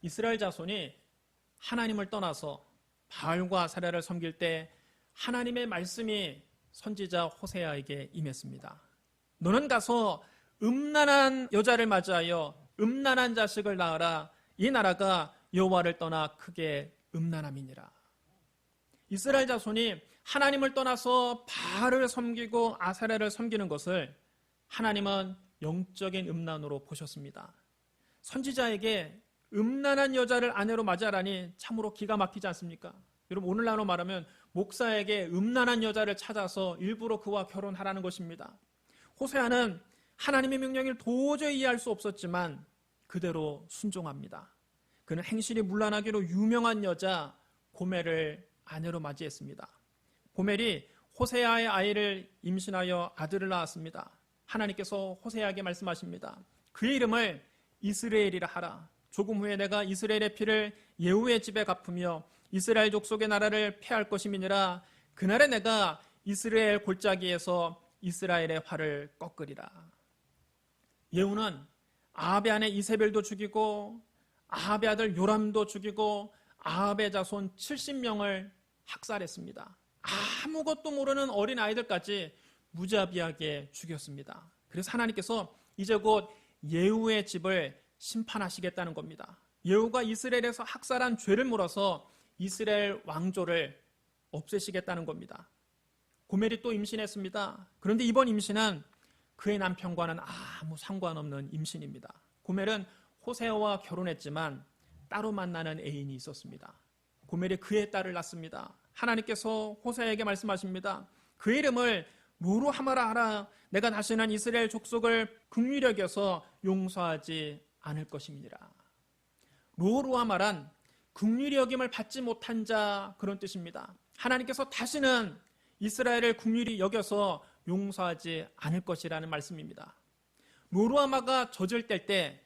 이스라엘 자손이 하나님을 떠나서 바알과 아세라를 섬길 때 하나님의 말씀이 선지자 호세아에게 임했습니다. 너는 가서 음란한 여자를 맞이하여 음란한 자식을 낳으라. 이 나라가 여호와를 떠나 크게 음란함이니라. 이스라엘 자손이 하나님을 떠나서 바알을 섬기고 아세라를 섬기는 것을 하나님은 영적인 음란으로 보셨습니다. 선지자에게 음란한 여자를 아내로 맞이하라니 참으로 기가 막히지 않습니까? 여러분, 오늘날로 말하면 목사에게 음란한 여자를 찾아서 일부러 그와 결혼하라는 것입니다. 호세아는 하나님의 명령을 도저히 이해할 수 없었지만 그대로 순종합니다. 그는 행실이 문란하기로 유명한 여자 고멜을 아내로 맞이했습니다. 고멜이 호세아의 아이를 임신하여 아들을 낳았습니다. 하나님께서 호세아에게 말씀하십니다. 그의 이름을 이스라엘이라 하라. 조금 후에 내가 이스라엘의 피를 예후의 집에 갚으며 이스라엘 족속의 나라를 폐할 것임이니라. 그날에 내가 이스라엘 골짜기에서 이스라엘의 활을 꺾으리라. 예후는 아합의 아내 이세벨도 죽이고 아합의 아들 요람도 죽이고 아합의 자손 70명을 학살했습니다. 아무것도 모르는 어린 아이들까지 무자비하게 죽였습니다. 그래서 하나님께서 이제 곧 예후의 집을 심판하시겠다는 겁니다. 예후가 이스라엘에서 학살한 죄를 물어서 이스라엘 왕조를 없애시겠다는 겁니다. 고멜이 또 임신했습니다. 그런데 이번 임신은 그의 남편과는 아무 상관없는 임신입니다. 고멜은 호세아와 결혼했지만 따로 만나는 애인이 있었습니다. 고멜이 그의 딸을 낳습니다. 하나님께서 호세아에게 말씀하십니다. 그의 이름을 로루하마라 하라. 내가 다시는 이스라엘 족속을 긍휼히 여겨서 용서하지 않을 것임이니라. 로루하마란 긍휼히 여김을 받지 못한 자, 그런 뜻입니다. 하나님께서 다시는 이스라엘을 긍휼히 여겨서 용서하지 않을 것이라는 말씀입니다. 로루하마가 젖을 뗄 때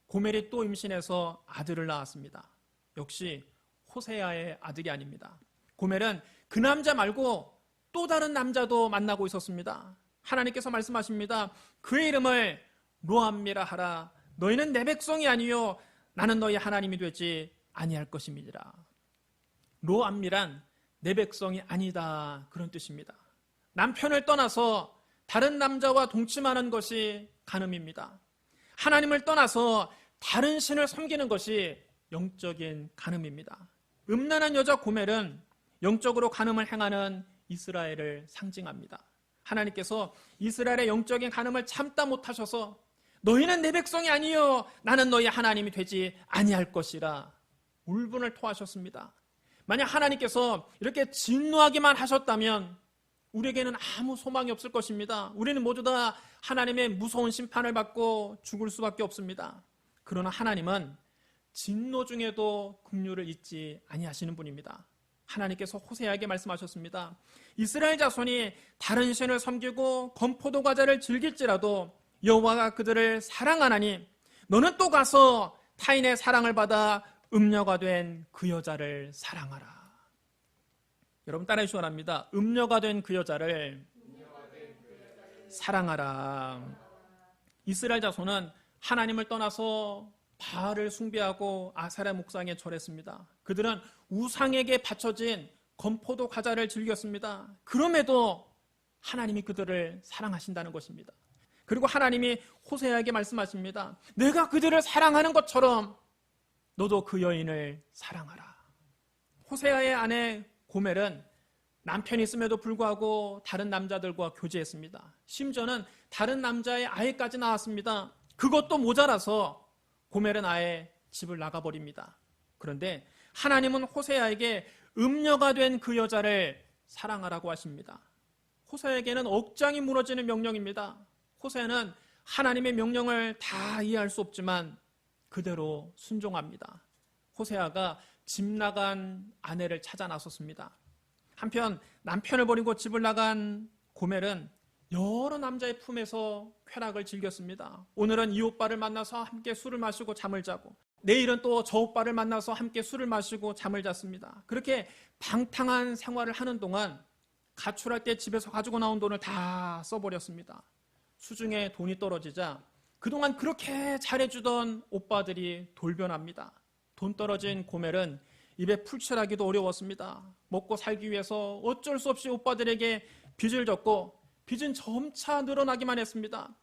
고멜이 또 임신해서 아들을 낳았습니다. 역시 호세아의 아들이 아닙니다. 고멜은 그 남자 말고 또 다른 남자도 만나고 있었습니다. 하나님께서 말씀하십니다. 그의 이름을 로암미라 하라. 너희는 내 백성이 아니요 나는 너희 하나님이 되지 아니할 것임이니라. 로암미란 내 백성이 아니다, 그런 뜻입니다. 남편을 떠나서 다른 남자와 동침하는 것이 간음입니다. 하나님을 떠나서 다른 신을 섬기는 것이 영적인 간음입니다. 음란한 여자 고멜은 영적으로 간음을 행하는 이스라엘을 상징합니다. 하나님께서 이스라엘의 영적인 간음을 참다 못하셔서 너희는 내 백성이 아니요 나는 너희 하나님이 되지 아니할 것이라 울분을 토하셨습니다. 만약 하나님께서 이렇게 진노하기만 하셨다면 우리에게는 아무 소망이 없을 것입니다. 우리는 모두 다 하나님의 무서운 심판을 받고 죽을 수밖에 없습니다. 그러나 하나님은 진노 중에도 긍휼을 잊지 아니하시는 분입니다. 하나님께서 호세아에게 말씀하셨습니다. 이스라엘 자손이 다른 신을 섬기고 건포도 과자를 즐길지라도 여호와가 그들을 사랑하나니 너는 또 가서 타인의 사랑을 받아 음녀가 된 그 여자를 사랑하라. 여러분 따라해 주시기 바랍니다. 음녀가 된 그 여자를 사랑하라. 이스라엘 자손은 하나님을 떠나서 바알을 숭배하고 아세라 목상에 절했습니다. 그들은 우상에게 바쳐진 건포도 과자를 즐겼습니다. 그럼에도 하나님이 그들을 사랑하신다는 것입니다. 그리고 하나님이 호세아에게 말씀하십니다. 내가 그들을 사랑하는 것처럼 너도 그 여인을 사랑하라. 호세아의 아내 고멜은 남편이 있음에도 불구하고 다른 남자들과 교제했습니다. 심지어는 다른 남자의 아이까지 낳았습니다. 그것도 모자라서 고멜은 아예 집을 나가버립니다. 그런데 하나님은 호세아에게 음녀가 된 그 여자를 사랑하라고 하십니다. 호세아에게는 억장이 무너지는 명령입니다. 호세아는 하나님의 명령을 다 이해할 수 없지만 그대로 순종합니다. 호세아가 집 나간 아내를 찾아 나섰습니다. 한편 남편을 버리고 집을 나간 고멜은 여러 남자의 품에서 쾌락을 즐겼습니다. 오늘은 이 오빠를 만나서 함께 술을 마시고 잠을 자고 내일은 또 저 오빠를 만나서 함께 술을 마시고 잠을 잤습니다. 그렇게 방탕한 생활을 하는 동안 가출할 때 집에서 가지고 나온 돈을 다 써버렸습니다. 수중에 돈이 떨어지자 그동안 그렇게 잘해주던 오빠들이 돌변합니다. 돈 떨어진 고멜은 입에 풀칠하기도 어려웠습니다. 먹고 살기 위해서 어쩔 수 없이 오빠들에게 빚을 졌고 빚은 점차 늘어나기만 했습니다.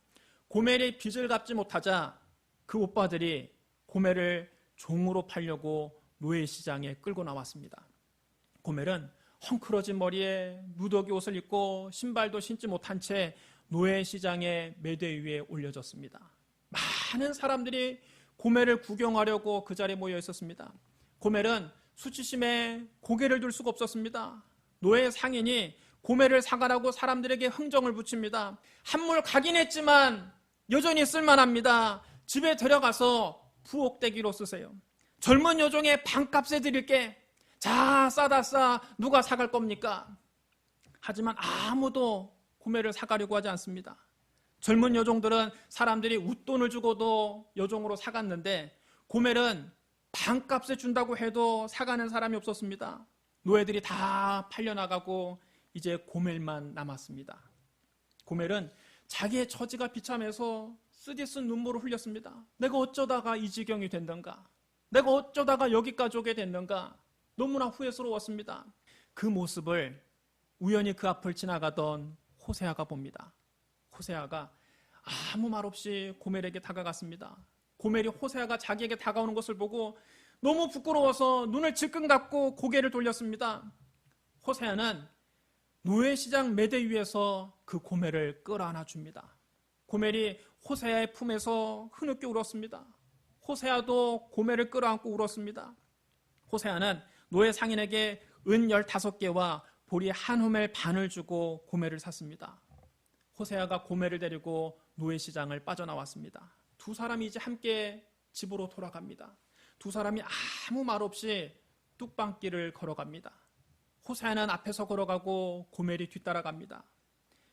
고멜이 빚을 갚지 못하자 그 오빠들이 고멜을 종으로 팔려고 노예시장에 끌고 나왔습니다. 고멜은 헝클어진 머리에 누더기 옷을 입고 신발도 신지 못한 채 노예시장의 매대 위에 올려졌습니다. 많은 사람들이 고멜을 구경하려고 그 자리에 모여 있었습니다. 고멜은 수치심에 고개를 들 수가 없었습니다. 노예 상인이 고멜을 사가라고 사람들에게 흥정을 붙입니다. 한물 가긴 했지만 여전히 쓸만합니다. 집에 데려가서 부엌대기로 쓰세요. 젊은 여종의 반값에 드릴게. 자, 싸다 싸. 누가 사갈 겁니까? 하지만 아무도 고멜을 사가려고 하지 않습니다. 젊은 여종들은 사람들이 웃돈을 주고도 여종으로 사갔는데 고멜은 반값에 준다고 해도 사가는 사람이 없었습니다. 노예들이 다 팔려나가고 이제 고멜만 남았습니다. 고멜은 자기의 처지가 비참해서 쓰디쓴 눈물을 흘렸습니다. 내가 어쩌다가 이 지경이 됐는가? 내가 어쩌다가 여기까지 오게 됐는가? 너무나 후회스러웠습니다. 그 모습을 우연히 그 앞을 지나가던 호세아가 봅니다. 호세아가 아무 말 없이 고멜에게 다가갔습니다. 고멜이 호세아가 자기에게 다가오는 것을 보고 너무 부끄러워서 눈을 질끈 감고 고개를 돌렸습니다. 호세아는 노예시장 매대 위에서 그 고멜을 끌어안아 줍니다. 고멜이 호세아의 품에서 흐느껴 울었습니다. 호세아도 고멜을 끌어안고 울었습니다. 호세아는 노예 상인에게 은 15개와 보리 한 호멜 반을 주고 고멜을 샀습니다. 호세아가 고멜을 데리고 노예시장을 빠져나왔습니다. 두 사람이 이제 함께 집으로 돌아갑니다. 두 사람이 아무 말 없이 뚝방길을 걸어갑니다. 호세아는 앞에서 걸어가고 고멜이 뒤따라갑니다.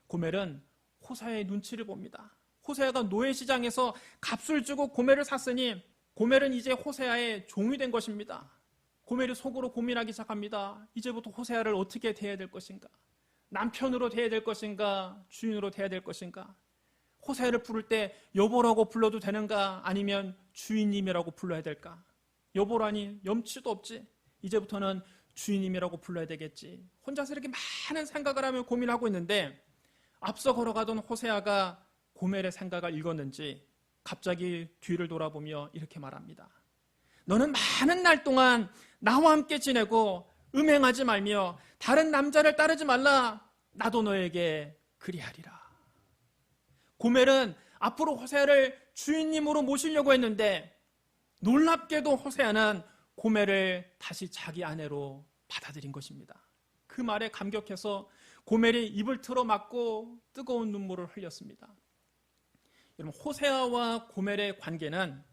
고멜은 호세아의 눈치를 봅니다. 호세아가 노예시장에서 값을 주고 고멜을 샀으니 고멜은 이제 호세아의 종이 된 것입니다. 고멜이 속으로 고민하기 시작합니다. 이제부터 호세아를 어떻게 대해야 될 것인가? 남편으로 대해야 될 것인가? 주인으로 대해야 될 것인가? 호세아를 부를 때 여보라고 불러도 되는가? 아니면 주인님이라고 불러야 될까? 여보라니 염치도 없지. 이제부터는 주인님이라고 불러야 되겠지. 혼자서 이렇게 많은 생각을 하며 고민하고 있는데 앞서 걸어가던 호세아가 고멜의 생각을 읽었는지 갑자기 뒤를 돌아보며 이렇게 말합니다. 너는 많은 날 동안 나와 함께 지내고 음행하지 말며 다른 남자를 따르지 말라. 나도 너에게 그리하리라. 고멜은 앞으로 호세아를 주인님으로 모시려고 했는데 놀랍게도 호세아는 고멜을 다시 자기 아내로 받아들인 것입니다. 그 말에 감격해서 고멜이 입을 틀어 막고 뜨거운 눈물을 흘렸습니다. 여러분, 호세아와 고멜의 관계는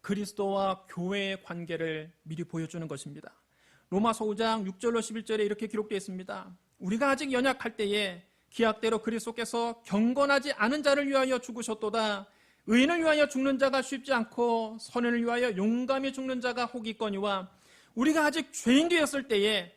그리스도와 교회의 관계를 미리 보여주는 것입니다. 로마서 5장 6절로 11절에 이렇게 기록되어 있습니다. 우리가 아직 연약할 때에 기약대로 그리스도께서 경건하지 않은 자를 위하여 죽으셨도다. 의인을 위하여 죽는 자가 쉽지 않고 선인을 위하여 용감히 죽는 자가 혹 있거니와 우리가 아직 죄인 되었을 때에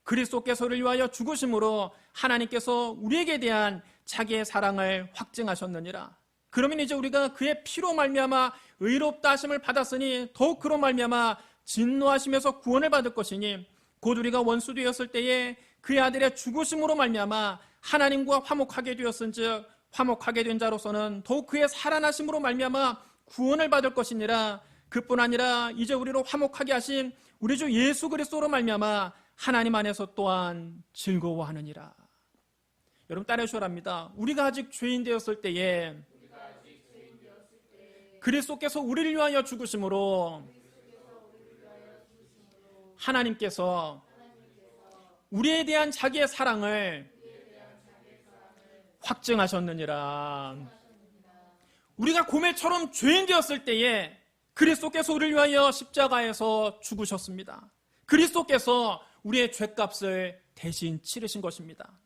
그리스도께서를 위하여 죽으심으로 하나님께서 우리에게 대한 자기의 사랑을 확증하셨느니라. 그러면 이제 우리가 그의 피로 말미암아 의롭다 하심을 받았으니 더욱 그로 말미암아 진노하심에서 구원을 받을 것이니 곧 우리가 원수 되었을 때에 그의 아들의 죽으심으로 말미암아 하나님과 화목하게 되었은즉 화목하게 된 자로서는 더욱 그의 살아나심으로 말미암아 구원을 받을 것이니라. 그뿐 아니라 이제 우리로 화목하게 하신 우리 주 예수 그리스도로 말미암아 하나님 안에서 또한 즐거워하느니라. 여러분 따라하시랍니다. 우리가 아직 죄인 되었을 때에 그리스도께서 우리를 위하여 죽으심으로 하나님께서 우리에 대한 자기의 사랑을 확증하셨느니라. 우리가 고멜처럼 죄인 되었을 때에 그리스도께서 우리를 위하여 십자가에서 죽으셨습니다. 그리스도께서 우리의 죄값을 대신 치르신 것입니다.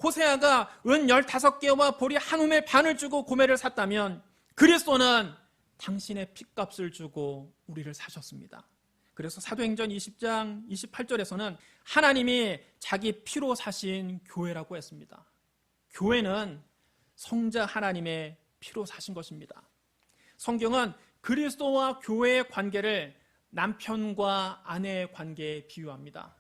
호세아가 은 15개와 보리 한 홈의 반을 주고 고멜을 샀다면 그리스도는 당신의 핏값을 주고 우리를 사셨습니다. 그래서 사도행전 20장 28절에서는 하나님이 자기 피로 사신 교회라고 했습니다. 교회는 성자 하나님의 피로 사신 것입니다. 성경은 그리스도와 교회의 관계를 남편과 아내의 관계에 비유합니다.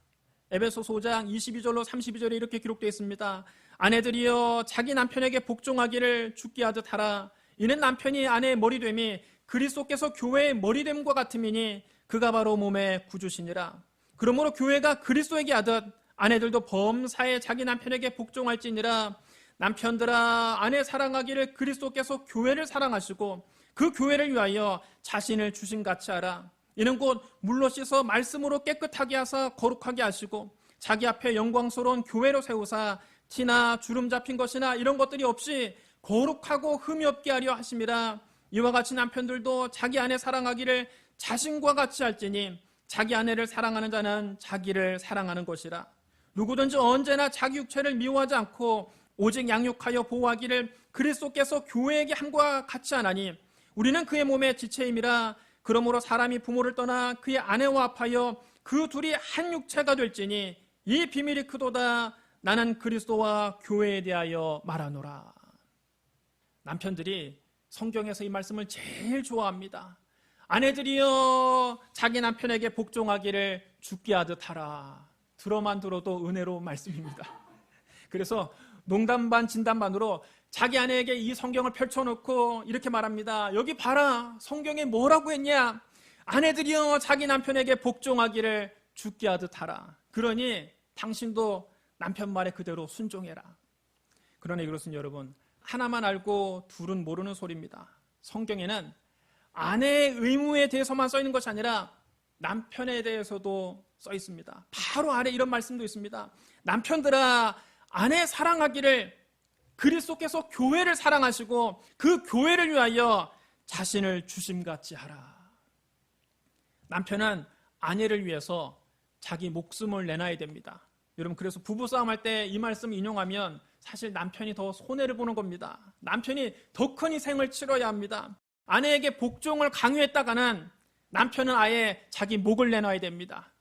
에베소서 5장 22절로 32절에 이렇게 기록되어 있습니다. 아내들이여 자기 남편에게 복종하기를 죽게 하듯 하라. 이는 남편이 아내의 머리됨이 그리스도께서 교회의 머리됨과 같음이니 그가 바로 몸의 구주시니라. 그러므로 교회가 그리스도에게 하듯 아내들도 범사에 자기 남편에게 복종할지니라. 남편들아 아내 사랑하기를 그리스도께서 교회를 사랑하시고 그 교회를 위하여 자신을 주심같이 하라. 이는 곧 물로 씻어 말씀으로 깨끗하게 하사 거룩하게 하시고 자기 앞에 영광스러운 교회로 세우사 티나 주름 잡힌 것이나 이런 것들이 없이 거룩하고 흠이 없게 하려 하심이라. 이와 같이 남편들도 자기 아내 사랑하기를 자신과 같이 할지니 자기 아내를 사랑하는 자는 자기를 사랑하는 것이라. 누구든지 언제나 자기 육체를 미워하지 않고 오직 양육하여 보호하기를 그리스도께서 교회에게 함과 같이 하나니 우리는 그의 몸의 지체임이라. 그러므로 사람이 부모를 떠나 그의 아내와 합하여 그 둘이 한 육체가 될지니 이 비밀이 크도다. 나는 그리스도와 교회에 대하여 말하노라. 남편들이 성경에서 이 말씀을 제일 좋아합니다. 아내들이여 자기 남편에게 복종하기를 죽게 하듯 하라. 들어만 들어도 은혜로운 말씀입니다. 그래서 농담 반 진담 반으로 자기 아내에게 이 성경을 펼쳐놓고 이렇게 말합니다. 여기 봐라. 성경에 뭐라고 했냐. 아내들이여 자기 남편에게 복종하기를 죽게 하듯 하라. 그러니 당신도 남편 말에 그대로 순종해라. 그러나 이것은 여러분 하나만 알고 둘은 모르는 소리입니다. 성경에는 아내의 의무에 대해서만 써 있는 것이 아니라 남편에 대해서도 써 있습니다. 바로 아래 이런 말씀도 있습니다. 남편들아 아내 사랑하기를 그리스도께서 교회를 사랑하시고 그 교회를 위하여 자신을 주심같이 하라. 남편은 아내를 위해서 자기 목숨을 내놔야 됩니다. 여러분 그래서 부부싸움 할 때 이 말씀 인용하면 사실 남편이 더 손해를 보는 겁니다. 남편이 더 큰 희생을 치러야 합니다. 아내에게 복종을 강요했다가는 남편은 아예 자기 목을 내놔야 됩니다.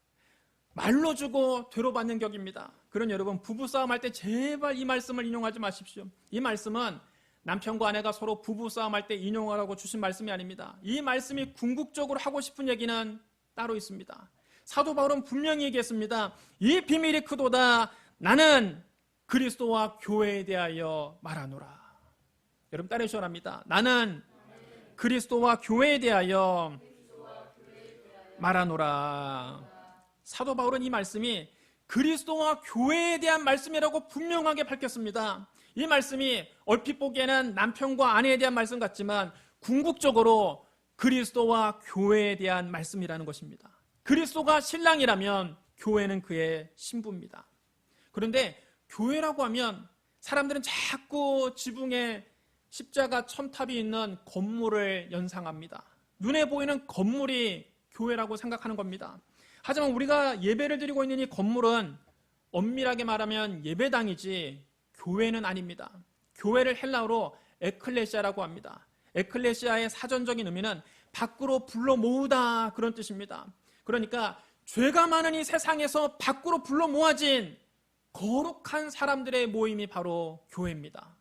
말로 주고 되로 받는 격입니다. 그런 여러분 부부싸움 할 때 제발 이 말씀을 인용하지 마십시오. 이 말씀은 남편과 아내가 서로 부부싸움 할 때 인용하라고 주신 말씀이 아닙니다. 이 말씀이 궁극적으로 하고 싶은 얘기는 따로 있습니다. 사도 바울은 분명히 얘기했습니다. 이 비밀이 크도다. 나는 그리스도와 교회에 대하여 말하노라. 여러분 따르셔야 합니다. 나는 그리스도와 교회에 대하여 말하노라. 사도 바울은 이 말씀이 그리스도와 교회에 대한 말씀이라고 분명하게 밝혔습니다. 이 말씀이 얼핏 보기에는 남편과 아내에 대한 말씀 같지만 궁극적으로 그리스도와 교회에 대한 말씀이라는 것입니다. 그리스도가 신랑이라면 교회는 그의 신부입니다. 그런데 교회라고 하면 사람들은 자꾸 지붕에 십자가 첨탑이 있는 건물을 연상합니다. 눈에 보이는 건물이 교회라고 생각하는 겁니다. 하지만 우리가 예배를 드리고 있는 이 건물은 엄밀하게 말하면 예배당이지 교회는 아닙니다. 교회를 헬라어로 에클레시아라고 합니다. 에클레시아의 사전적인 의미는 밖으로 불러 모으다 그런 뜻입니다. 그러니까 죄가 많은 이 세상에서 밖으로 불러 모아진 거룩한 사람들의 모임이 바로 교회입니다.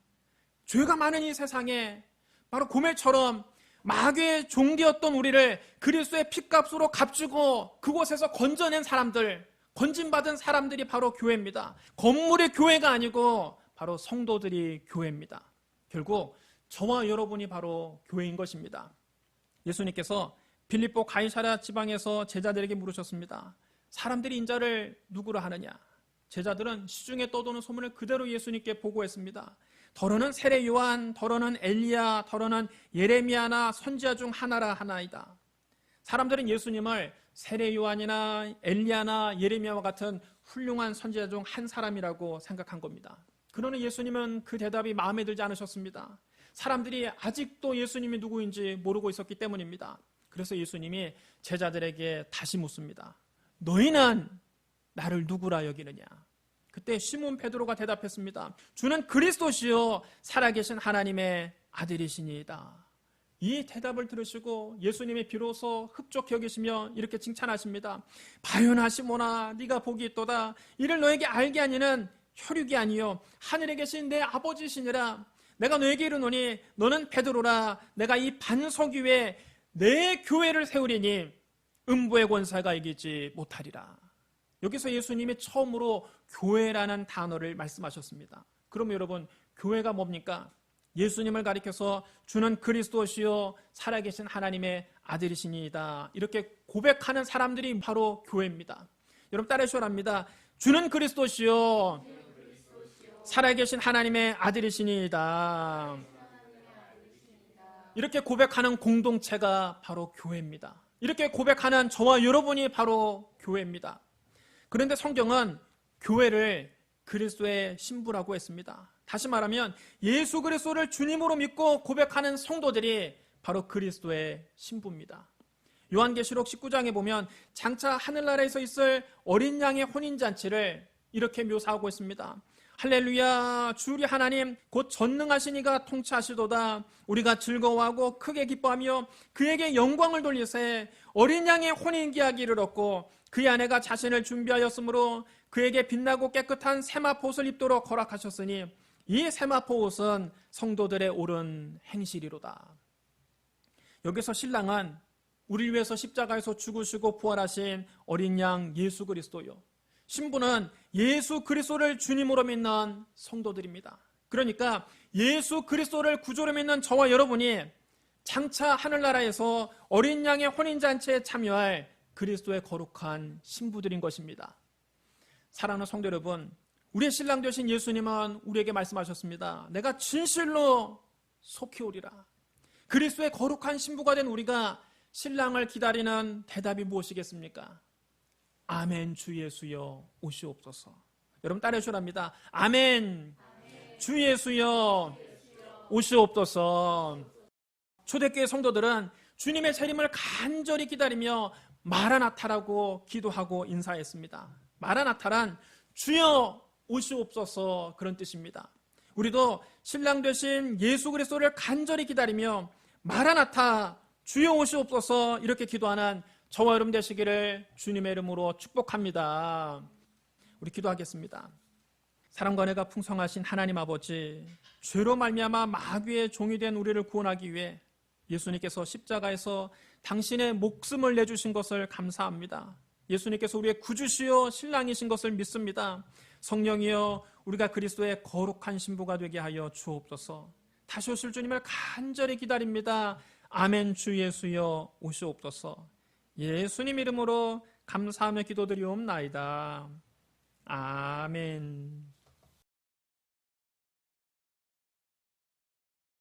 죄가 많은 이 세상에 바로 고멜처럼 마귀의 종되었던 우리를 그리스도의 피값으로 값주고 그곳에서 건져낸 사람들, 건진받은 사람들이 바로 교회입니다. 건물의 교회가 아니고 바로 성도들이 교회입니다. 결국 저와 여러분이 바로 교회인 것입니다. 예수님께서 빌립보 가이사랴 지방에서 제자들에게 물으셨습니다. 사람들이 인자를 누구로 하느냐? 제자들은 시중에 떠도는 소문을 그대로 예수님께 보고했습니다. 더러는 세례 요한, 더러는 엘리야, 더러는 예레미야나 선지자 중 하나라 하나이다. 사람들은 예수님을 세례 요한이나 엘리야나 예레미야와 같은 훌륭한 선지자 중 한 사람이라고 생각한 겁니다. 그러나 예수님은 그 대답이 마음에 들지 않으셨습니다. 사람들이 아직도 예수님이 누구인지 모르고 있었기 때문입니다. 그래서 예수님이 제자들에게 다시 묻습니다. 너희는 나를 누구라 여기느냐? 그때 시몬 베드로가 대답했습니다. 주는 그리스도시요 살아계신 하나님의 아들이시니이다. 이 대답을 들으시고 예수님이 비로소 흡족히 여기시며 이렇게 칭찬하십니다. 바요나 시몬아 네가 복이 있도다. 이를 너에게 알게 하니는 혈육이 아니요 하늘에 계신 내 아버지시니라. 내가 너에게 이르노니 너는 베드로라. 내가 이 반석 위에 내 교회를 세우리니 음부의 권세가 이기지 못하리라. 여기서 예수님이 처음으로 교회라는 단어를 말씀하셨습니다. 그럼 여러분, 교회가 뭡니까? 예수님을 가리켜서 주는 그리스도시요 살아계신 하나님의 아들이시니이다, 이렇게 고백하는 사람들이 바로 교회입니다. 여러분 따라하시기 바랍니다. 주는 그리스도시요 살아계신 하나님의 아들이시니이다. 이렇게 고백하는 공동체가 바로 교회입니다. 이렇게 고백하는 저와 여러분이 바로 교회입니다. 그런데 성경은 교회를 그리스도의 신부라고 했습니다. 다시 말하면 예수 그리스도를 주님으로 믿고 고백하는 성도들이 바로 그리스도의 신부입니다. 요한계시록 19장에 보면 장차 하늘나라에서 있을 어린 양의 혼인잔치를 이렇게 묘사하고 있습니다. 할렐루야, 주 우리 하나님 곧 전능하신 이가 통치하시도다. 우리가 즐거워하고 크게 기뻐하며 그에게 영광을 돌리세. 어린 양의 혼인기약이 이르렀고 그의 아내가 자신을 준비하였으므로 그에게 빛나고 깨끗한 세마포 옷을 입도록 허락하셨으니 이 세마포 옷은 성도들의 옳은 행실이로다. 여기서 신랑은 우리를 위해서 십자가에서 죽으시고 부활하신 어린 양 예수 그리스도요, 신부는 예수 그리스도를 주님으로 믿는 성도들입니다. 그러니까 예수 그리스도를 구주로 믿는 저와 여러분이 장차 하늘나라에서 어린 양의 혼인잔치에 참여할 그리스도의 거룩한 신부들인 것입니다. 사랑하는 성도 여러분, 우리의 신랑 되신 예수님은 우리에게 말씀하셨습니다. 내가 진실로 속히 오리라. 그리스도의 거룩한 신부가 된 우리가 신랑을 기다리는 대답이 무엇이겠습니까? 아멘, 주 예수여 오시옵소서. 여러분 따라하시랍니다. 아멘, 주 예수여 오시옵소서. 초대교회 성도들은 주님의 재림을 간절히 기다리며 마라나타라고 기도하고 인사했습니다. 마라나타란 주여 오시옵소서, 그런 뜻입니다. 우리도 신랑 되신 예수 그리스도를 간절히 기다리며 마라나타 주여 오시옵소서 이렇게 기도하는 저와 여러분 되시기를 주님의 이름으로 축복합니다. 우리 기도하겠습니다. 사랑과 은혜가 풍성하신 하나님 아버지, 죄로 말미암아 마귀의 종이 된 우리를 구원하기 위해 예수님께서 십자가에서 당신의 목숨을 내주신 것을 감사합니다. 예수님께서 우리의 구주시요 신랑이신 것을 믿습니다. 성령이여, 우리가 그리스도의 거룩한 신부가 되게 하여 주옵소서. 다시 오실 주님을 간절히 기다립니다. 아멘, 주 예수여 오시옵소서. 예수님 이름으로 감사하며 기도드리옵나이다. 아멘.